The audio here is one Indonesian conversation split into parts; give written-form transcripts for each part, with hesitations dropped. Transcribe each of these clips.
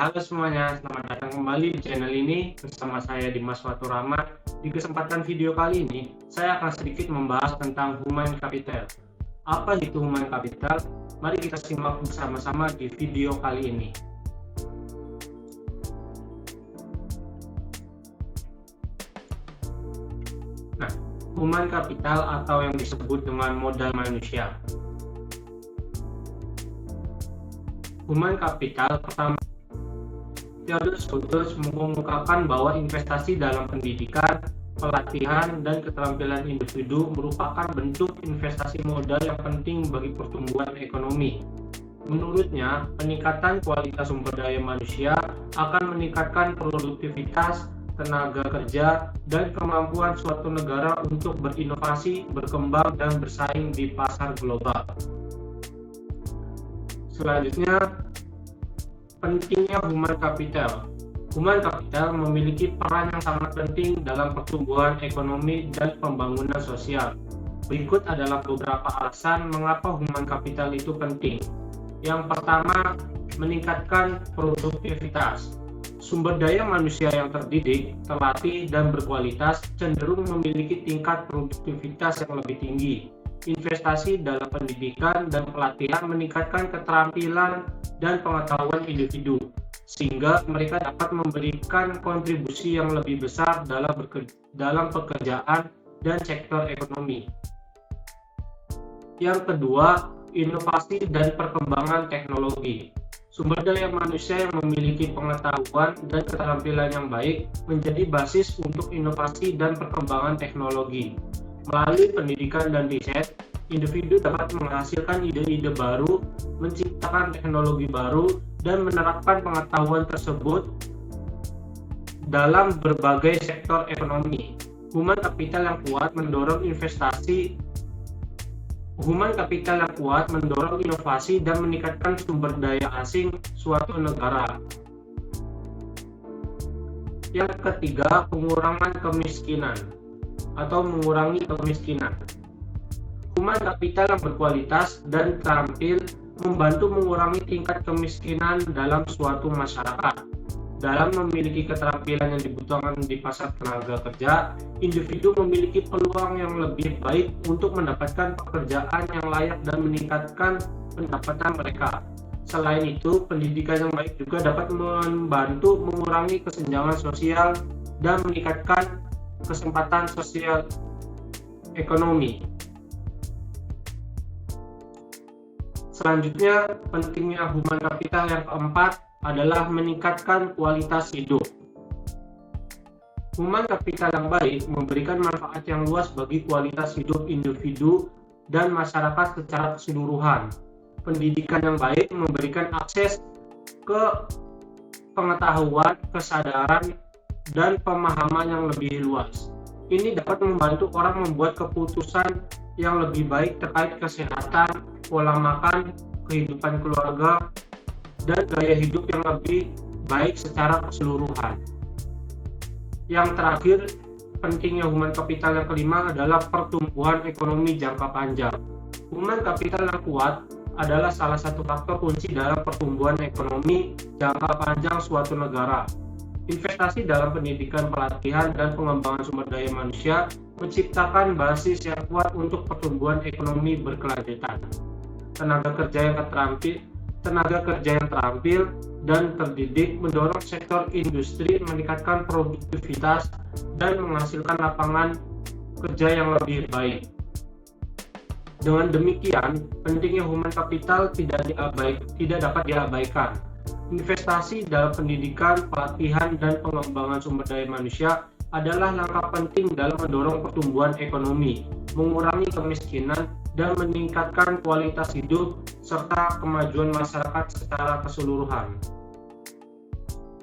Halo semuanya, selamat datang kembali di channel ini bersama saya Dimas Waturama. Di kesempatan video kali ini, saya akan sedikit membahas tentang human capital. Apa itu human capital? Mari kita simak bersama-sama di video kali ini. Nah, human capital atau yang disebut dengan modal manusia. Human capital pertama, Theodore Schultz mengungkapkan bahwa investasi dalam pendidikan, pelatihan, dan keterampilan individu merupakan bentuk investasi modal yang penting bagi pertumbuhan ekonomi. Menurutnya, peningkatan kualitas sumber daya manusia akan meningkatkan produktivitas, tenaga kerja, dan kemampuan suatu negara untuk berinovasi, berkembang, dan bersaing di pasar global. Selanjutnya, pentingnya human capital. Human capital memiliki peran yang sangat penting dalam pertumbuhan ekonomi dan pembangunan sosial. Berikut adalah beberapa alasan mengapa human capital itu penting. Yang pertama, meningkatkan produktivitas. Sumber daya manusia yang terdidik, terlatih, dan berkualitas cenderung memiliki tingkat produktivitas yang lebih tinggi. Investasi dalam pendidikan dan pelatihan meningkatkan keterampilan dan pengetahuan individu, sehingga mereka dapat memberikan kontribusi yang lebih besar dalam pekerjaan dan sektor ekonomi. Yang kedua, inovasi dan perkembangan teknologi. Sumber daya manusia yang memiliki pengetahuan dan keterampilan yang baik menjadi basis untuk inovasi dan perkembangan teknologi. Melalui pendidikan dan riset, individu dapat menghasilkan ide-ide baru, menciptakan teknologi baru, dan menerapkan pengetahuan tersebut dalam berbagai sektor ekonomi. Human capital yang kuat mendorong inovasi dan meningkatkan sumber daya asing suatu negara. Yang ketiga, pengurangan kemiskinan atau mengurangi kemiskinan. Human capital yang berkualitas dan terampil membantu mengurangi tingkat kemiskinan dalam suatu masyarakat. Dalam memiliki keterampilan yang dibutuhkan di pasar tenaga kerja, individu memiliki peluang yang lebih baik untuk mendapatkan pekerjaan yang layak dan meningkatkan pendapatan mereka. Selain itu, pendidikan yang baik juga dapat membantu mengurangi kesenjangan sosial dan meningkatkan kesempatan sosial ekonomi. Selanjutnya, pentingnya human capital yang keempat adalah meningkatkan kualitas hidup. Human capital yang baik memberikan manfaat yang luas bagi kualitas hidup individu dan masyarakat secara keseluruhan. Pendidikan yang baik memberikan akses ke pengetahuan, kesadaran, dan pemahaman yang lebih luas. Ini dapat membantu orang membuat keputusan yang lebih baik terkait kesehatan, pola makan, kehidupan keluarga, dan gaya hidup yang lebih baik secara keseluruhan. Yang terakhir, pentingnya human capital yang kelima adalah pertumbuhan ekonomi jangka panjang. Human capital yang kuat adalah salah satu faktor kunci dalam pertumbuhan ekonomi jangka panjang suatu negara. Investasi dalam pendidikan, pelatihan, dan pengembangan sumber daya manusia menciptakan basis yang kuat untuk pertumbuhan ekonomi berkelanjutan. Tenaga kerja yang terampil dan terdidik mendorong sektor industri meningkatkan produktivitas dan menghasilkan lapangan kerja yang lebih baik. Dengan demikian, pentingnya human capital tidak dapat diabaikan. Investasi dalam pendidikan, pelatihan, dan pengembangan sumber daya manusia adalah langkah penting dalam mendorong pertumbuhan ekonomi, mengurangi kemiskinan, dan meningkatkan kualitas hidup serta kemajuan masyarakat secara keseluruhan.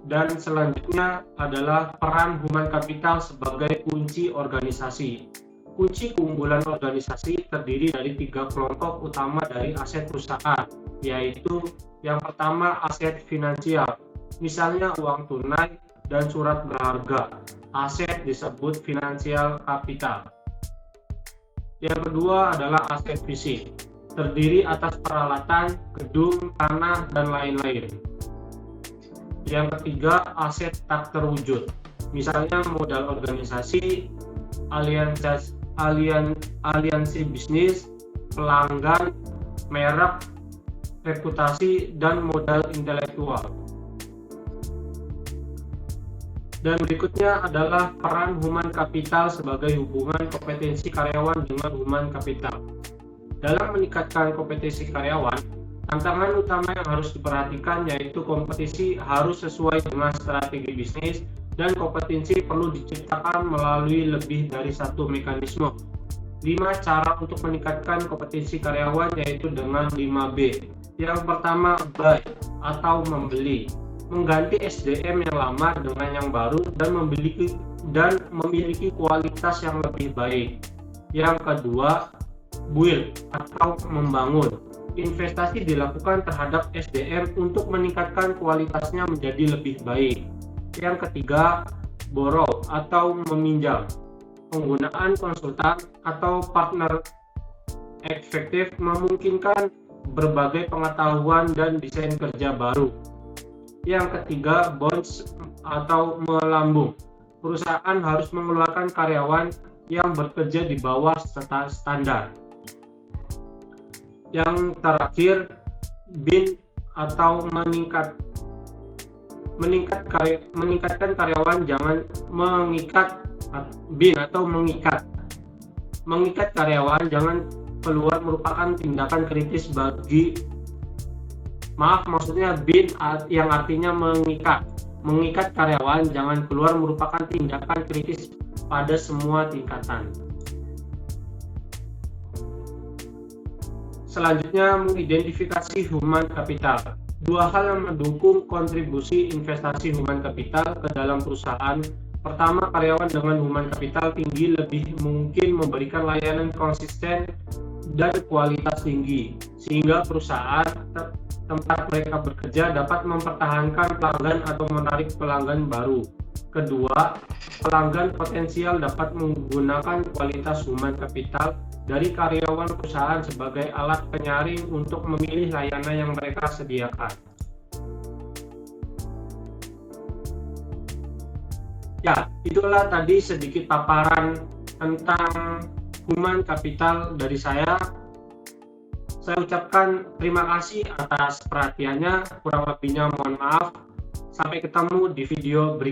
Dan selanjutnya adalah peran human capital sebagai kunci organisasi. Kunci keunggulan organisasi terdiri dari 3 kelompok utama dari aset perusahaan, yaitu yang pertama aset finansial, misalnya uang tunai dan surat berharga. Aset disebut financial capital. Yang kedua adalah aset fisik, terdiri atas peralatan, gedung, tanah, dan lain-lain. Yang ketiga, aset tak terwujud. Misalnya modal organisasi, aliansi bisnis, pelanggan, merek, reputasi, dan modal intelektual. Dan berikutnya adalah peran human capital sebagai hubungan kompetensi karyawan dengan human capital. Dalam meningkatkan kompetensi karyawan, tantangan utama yang harus diperhatikan yaitu kompetisi harus sesuai dengan strategi bisnis dan kompetensi perlu diciptakan melalui lebih dari satu mekanisme. 5 cara untuk meningkatkan kompetensi karyawan yaitu dengan 5B. Yang pertama, buy atau membeli. Mengganti SDM yang lama dengan yang baru dan memiliki kualitas yang lebih baik. Yang kedua, build atau membangun. Investasi dilakukan terhadap SDM untuk meningkatkan kualitasnya menjadi lebih baik. Yang ketiga, borrow atau meminjam. Penggunaan konsultan atau partner efektif memungkinkan berbagai pengetahuan dan desain kerja baru. Yang ketiga, bonds atau melambung. Perusahaan harus mengeluarkan karyawan yang bekerja di bawah standar. Yang terakhir, bin atau meningkatkan karyawan, jangan mengikat. Bin atau mengikat karyawan jangan keluar merupakan tindakan kritis bin yang artinya mengikat karyawan jangan keluar merupakan tindakan kritis pada semua tingkatan. Selanjutnya, mengidentifikasi human capital. 2 hal yang mendukung kontribusi investasi human capital ke dalam perusahaan. Pertama, karyawan dengan human capital tinggi lebih mungkin memberikan layanan konsisten dan kualitas tinggi, sehingga perusahaan tempat mereka bekerja dapat mempertahankan pelanggan atau menarik pelanggan baru. Kedua, pelanggan potensial dapat menggunakan kualitas human capital dari karyawan perusahaan sebagai alat penyaring untuk memilih layanan yang mereka sediakan. Ya, itulah tadi sedikit paparan tentang human capital dari saya. Saya ucapkan terima kasih atas perhatiannya, kurang lebihnya mohon maaf. Sampai ketemu di video berikutnya.